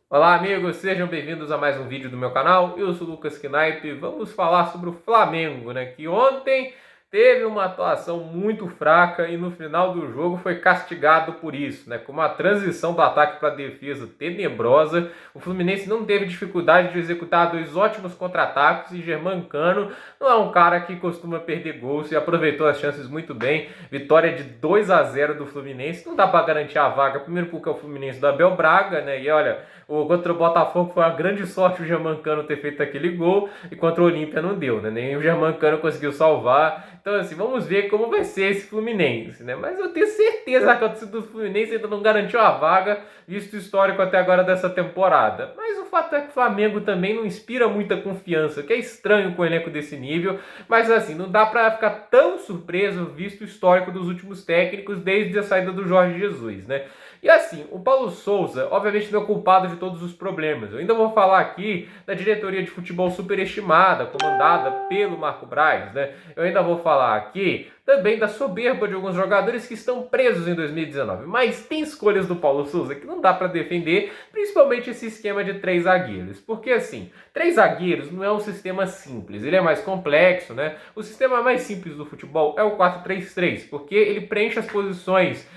Olá amigos, sejam bem-vindos a mais um vídeo do meu canal. Eu sou o Lucas Knipe. Vamos falar sobre o Flamengo, né? Que ontem teve uma atuação muito fraca e no final do jogo foi castigado por isso, né? Com uma transição do ataque para a defesa tenebrosa, o Fluminense não teve dificuldade de executar dois ótimos contra-ataques e Germancano não é um cara que costuma perder gols e aproveitou as chances muito bem. Vitória de 2-0 do Fluminense. Não dá para garantir a vaga, primeiro porque é o Fluminense do Abel Braga, né? E olha, contra o Botafogo foi uma grande sorte o Germancano ter feito aquele gol e contra o Olímpia não deu, né? Nem o Germancano conseguiu salvar. Então, assim, vamos ver como vai ser esse Fluminense, né? Mas eu tenho certeza que a torcida do Fluminense ainda não garantiu a vaga, visto o histórico até agora dessa temporada. Mas o fato é que o Flamengo também não inspira muita confiança, que é estranho com o elenco desse nível. Mas, assim, não dá pra ficar tão surpreso visto o histórico dos últimos técnicos desde a saída do Jorge Jesus, né? E assim, o Paulo Souza, obviamente, não é culpado de todos os problemas. Eu ainda vou falar aqui da diretoria de futebol superestimada, comandada pelo Marco Braz, né? Eu ainda vou falar aqui também da soberba de alguns jogadores que estão presos em 2019. Mas tem escolhas do Paulo Souza que não dá para defender, principalmente esse esquema de três zagueiros. Porque assim, três zagueiros não é um sistema simples, ele é mais complexo, né? O sistema mais simples do futebol é o 4-3-3, porque ele preenche as posições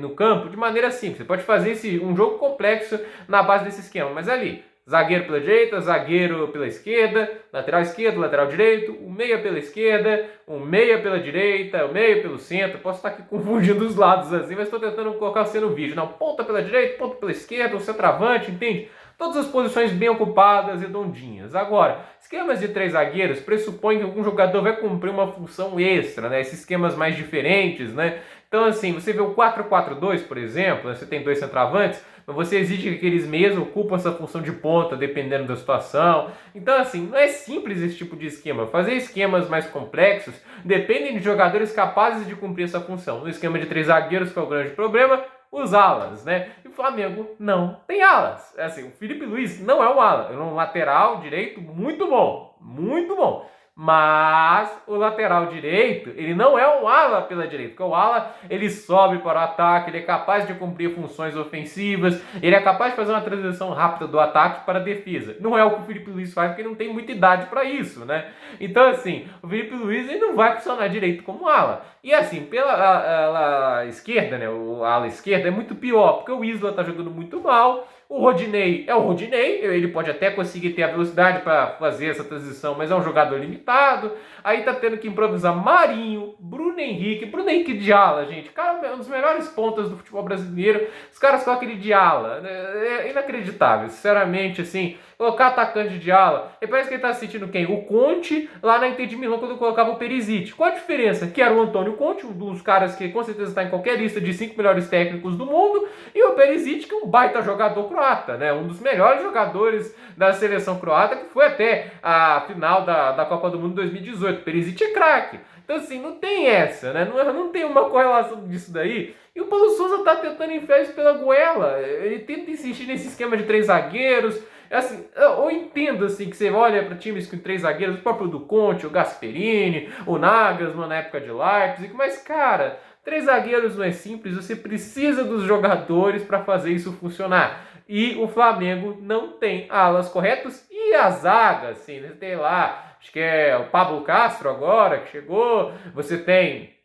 no campo de maneira simples. Você pode fazer um jogo complexo na base desse esquema, mas ali, zagueiro pela direita, zagueiro pela esquerda, lateral lateral direito, um meia pela esquerda, um meia pela direita, um meia pelo centro. Posso estar aqui confundindo os lados assim, mas estou tentando colocar você no vídeo. Não, ponta pela direita, ponta pela esquerda, um centroavante, entende? Todas as posições bem ocupadas, redondinhas. Agora, esquemas de três zagueiros pressupõem que algum jogador vai cumprir uma função extra, né? Esses esquemas mais diferentes, né? Então, assim, você vê o 4-4-2, por exemplo, você tem dois centroavantes, mas você exige que aqueles meias ocupam essa função de ponta, dependendo da situação. Então, assim, não é simples esse tipo de esquema. Fazer esquemas mais complexos dependem de jogadores capazes de cumprir essa função. No esquema de três zagueiros, que é o grande problema, os alas, né? E o Flamengo não tem alas. Assim, o Felipe Luiz não é um ala, é um lateral direito muito bom, muito bom. Mas o lateral direito, ele não é um ala pela direita, porque o ala, ele sobe para o ataque, ele é capaz de cumprir funções ofensivas, ele é capaz de fazer uma transição rápida do ataque para a defesa. Não é o que o Felipe Luiz faz, porque ele não tem muita idade para isso, né? Então, assim, o Felipe Luiz ele não vai funcionar direito como ala. E assim, pela esquerda, né, a ala esquerda é muito pior, porque o Isla tá jogando muito mal. O Rodinei é o Rodinei, ele pode até conseguir ter a velocidade para fazer essa transição, mas é um jogador limitado. Aí tá tendo que improvisar Marinho, Bruno Henrique de ala, gente. Cara, é um dos melhores pontas do futebol brasileiro. Os caras colocam ele de ala. É inacreditável, sinceramente, assim. Colocar atacante de ala, e parece que ele tá sentindo quem? O Conte lá na Inter de Milão quando colocava o Perisic. Qual a diferença? Que era o Antônio Conte, um dos caras que com certeza está em qualquer lista de 5 melhores técnicos do mundo, e o Perisic, que é um baita jogador croata, né? Um dos melhores jogadores da seleção croata, que foi até a final da Copa do Mundo 2018. O Perisic é craque. Então, assim, não tem essa, né? Não tem uma correlação disso daí. E o Paulo Souza tá tentando enfiar isso pela goela. Ele tenta insistir nesse esquema de três zagueiros. Assim, eu entendo assim, que você olha para times com três zagueiros, o próprio do Conte, o Gasperini, o Nagelsmann na época de Leipzig, mas, cara, três zagueiros não é simples, você precisa dos jogadores para fazer isso funcionar. E o Flamengo não tem alas corretas e a zaga, assim, você tem lá, acho que é o Pablo Castro agora que chegou, você tem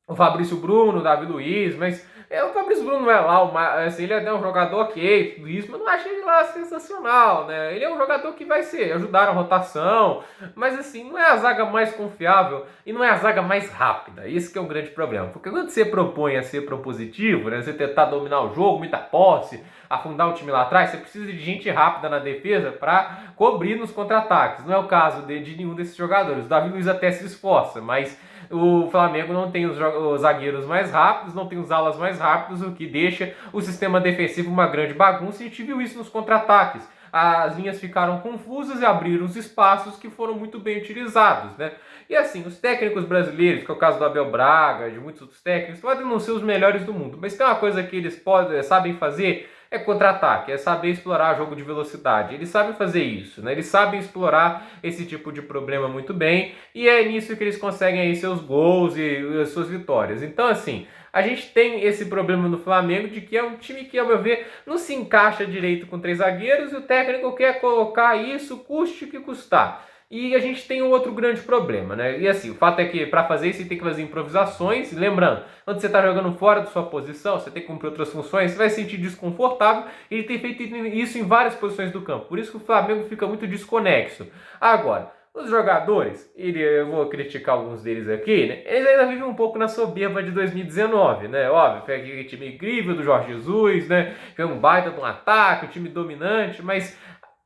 o Fabrício Bruno, o Davi Luiz, mas o Fabrício Bruno não é lá, assim, ele é um jogador ok, tudo isso, mas não acho ele lá sensacional, né? Ele é um jogador que vai ajudar a rotação, mas assim, não é a zaga mais confiável e não é a zaga mais rápida. Esse que é o grande problema, porque quando você propõe a ser propositivo, né, você tentar dominar o jogo, muita posse, afundar o time lá atrás, você precisa de gente rápida na defesa para cobrir nos contra-ataques. Não é o caso de nenhum desses jogadores. O Davi Luiz até se esforça, mas o Flamengo não tem os zagueiros mais rápidos, não tem os alas mais rápidos, o que deixa o sistema defensivo uma grande bagunça, e a gente viu isso nos contra-ataques. As linhas ficaram confusas e abriram os espaços que foram muito bem utilizados, né? E assim, os técnicos brasileiros, que é o caso do Abel Braga, de muitos outros técnicos, podem não ser os melhores do mundo, mas tem uma coisa que eles sabem fazer, é contra-ataque, é saber explorar jogo de velocidade. Eles sabem fazer isso, né? Eles sabem explorar esse tipo de problema muito bem, e é nisso que eles conseguem aí seus gols e as suas vitórias. Então, assim, a gente tem esse problema no Flamengo de que é um time que, ao meu ver, não se encaixa direito com 3 zagueiros e o técnico quer colocar isso, custe o que custar. E a gente tem um outro grande problema, né? E assim, o fato é que para fazer isso você tem que fazer improvisações. E lembrando, quando você está jogando fora da sua posição, você tem que cumprir outras funções, você vai se sentir desconfortável. E ele tem feito isso em várias posições do campo. Por isso que o Flamengo fica muito desconexo. Agora, os jogadores, eu vou criticar alguns deles aqui, né? Eles ainda vivem um pouco na soberba de 2019, né? Óbvio, foi aquele time incrível do Jorge Jesus, né? Foi um baita de um ataque, um time dominante, mas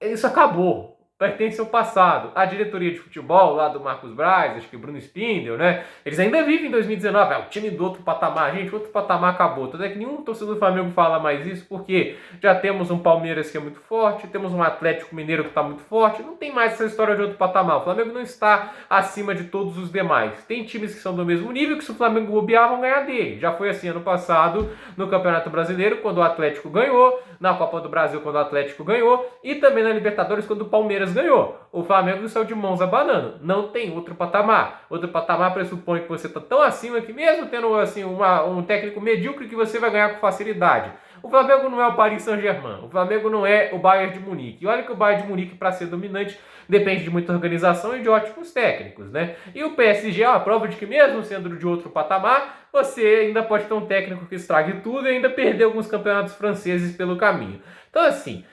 isso acabou. Pertence ao passado. A diretoria de futebol lá do Marcos Braz, acho que o Bruno Spindel, né? Eles ainda vivem em 2019. O time do outro patamar. Gente, outro patamar acabou. Tanto é que nenhum torcedor do Flamengo fala mais isso, porque já temos um Palmeiras que é muito forte, temos um Atlético Mineiro que está muito forte. Não tem mais essa história de outro patamar. O Flamengo não está acima de todos os demais. Tem times que são do mesmo nível, que se o Flamengo bobear, vão ganhar dele. Já foi assim ano passado no Campeonato Brasileiro, quando o Atlético ganhou, na Copa do Brasil, quando o Atlético ganhou, e também na Libertadores, quando o Palmeiras ganhou. O Flamengo saiu de mãos abanando. Não tem outro patamar. Outro patamar pressupõe que você está tão acima que mesmo tendo assim, um técnico medíocre que você vai ganhar com facilidade. O Flamengo não é o Paris Saint-Germain. O Flamengo não é o Bayern de Munique. E olha que o Bayern de Munique, para ser dominante, depende de muita organização e de ótimos técnicos, né? E o PSG é uma prova de que mesmo sendo de outro patamar, você ainda pode ter um técnico que estrague tudo e ainda perder alguns campeonatos franceses pelo caminho. Então assim,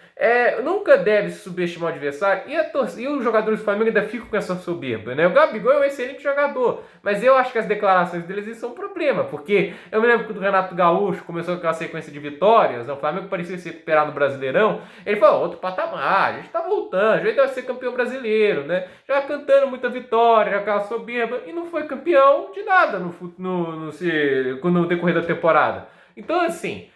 nunca deve subestimar o adversário e os jogadores do Flamengo ainda ficam com essa soberba, né? O Gabigol é um excelente jogador, mas eu acho que as declarações deles são um problema, porque eu me lembro que o Renato Gaúcho começou com aquela sequência de vitórias, né? O Flamengo parecia se recuperar no Brasileirão, ele falou, outro patamar, a gente tá voltando, já vai ser campeão brasileiro, né? Já cantando muita vitória, já aquela soberba, e não foi campeão de nada no decorrer da temporada. Então assim,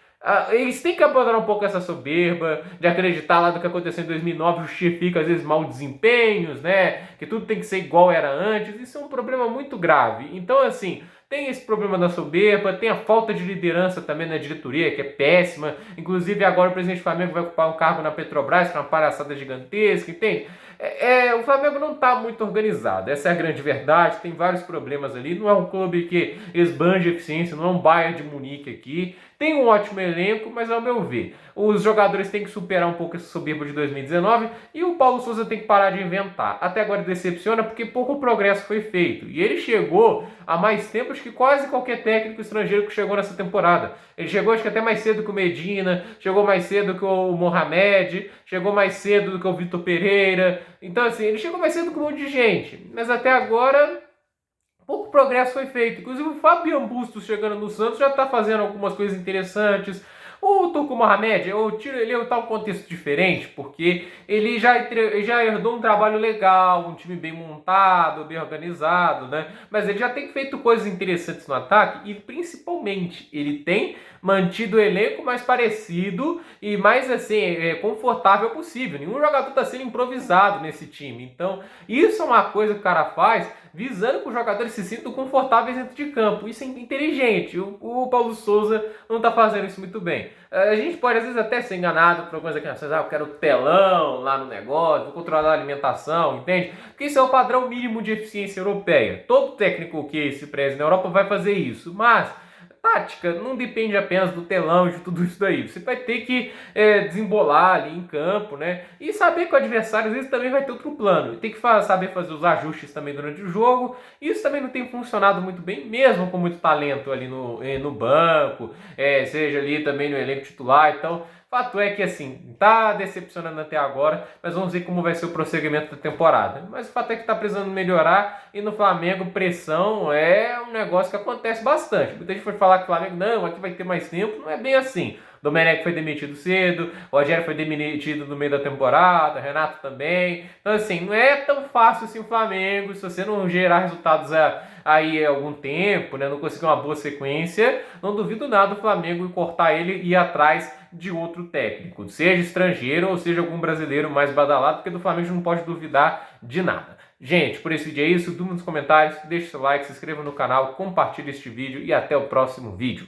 eles têm que abandonar um pouco essa soberba de acreditar lá do que aconteceu em 2009, justifica às vezes maus desempenhos, né? Que tudo tem que ser igual era antes. Isso é um problema muito grave. Então, assim, tem esse problema da soberba, tem a falta de liderança também na diretoria, que é péssima. Inclusive, agora o presidente do Flamengo vai ocupar um cargo na Petrobras, que é uma palhaçada gigantesca, entende? O Flamengo não está muito organizado, essa é a grande verdade, tem vários problemas ali, não é um clube que esbanja eficiência, não é um Bayern de Munique aqui, tem um ótimo elenco, mas ao meu ver, os jogadores têm que superar um pouco esse soberbo de 2019 e o Paulo Souza tem que parar de inventar. Até agora decepciona porque pouco progresso foi feito, e ele chegou há mais tempo que quase qualquer técnico estrangeiro que chegou nessa temporada. Ele chegou acho que até mais cedo que o Medina, chegou mais cedo que o Mohamed, chegou mais cedo do que o Vitor Pereira. Então assim, ele chegou mais cedo que um monte de gente, mas até agora pouco progresso foi feito. Inclusive o Fabian Bustos chegando no Santos já está fazendo algumas coisas interessantes. O Turco Mohamed, eu tiro ele em um tal contexto diferente, porque ele já herdou um trabalho legal, um time bem montado, bem organizado, né? Mas ele já tem feito coisas interessantes no ataque e, principalmente, ele tem mantido o elenco mais parecido e mais, assim, confortável possível. Nenhum jogador está sendo improvisado nesse time. Então, isso é uma coisa que o cara faz visando que os jogadores se sintam confortáveis dentro de campo. Isso é inteligente. O Paulo Souza não está fazendo isso muito bem. A gente pode, às vezes, até ser enganado por algumas declarações. Eu quero telão lá no negócio, vou controlar a alimentação, entende? Porque isso é o padrão mínimo de eficiência europeia. Todo técnico que se preze na Europa vai fazer isso. Mas tática não depende apenas do telão e de tudo isso daí. Você vai ter que desembolar ali em campo, né? E saber que o adversário às vezes também vai ter outro plano. Tem que saber fazer os ajustes também durante o jogo. Isso também não tem funcionado muito bem, mesmo com muito talento ali no banco, seja ali também no elenco titular. Então, fato é que, assim, tá decepcionando até agora, mas vamos ver como vai ser o prosseguimento da temporada. Mas o fato é que tá precisando melhorar e no Flamengo pressão é um negócio que acontece bastante. Muita gente pode falar que o Flamengo, não, aqui vai ter mais tempo, não é bem assim. Domenech foi demitido cedo, Rogério foi demitido no meio da temporada, Renato também. Então, assim, não é tão fácil assim o Flamengo, se você não gerar resultados aí há algum tempo, né, não conseguir uma boa sequência, não duvido nada do Flamengo cortar ele e ir atrás de outro técnico, seja estrangeiro ou seja algum brasileiro mais badalado, porque do Flamengo não pode duvidar de nada. Gente, por esse vídeo é isso, dúvida nos comentários, deixe seu like, se inscreva no canal, compartilhe este vídeo e até o próximo vídeo.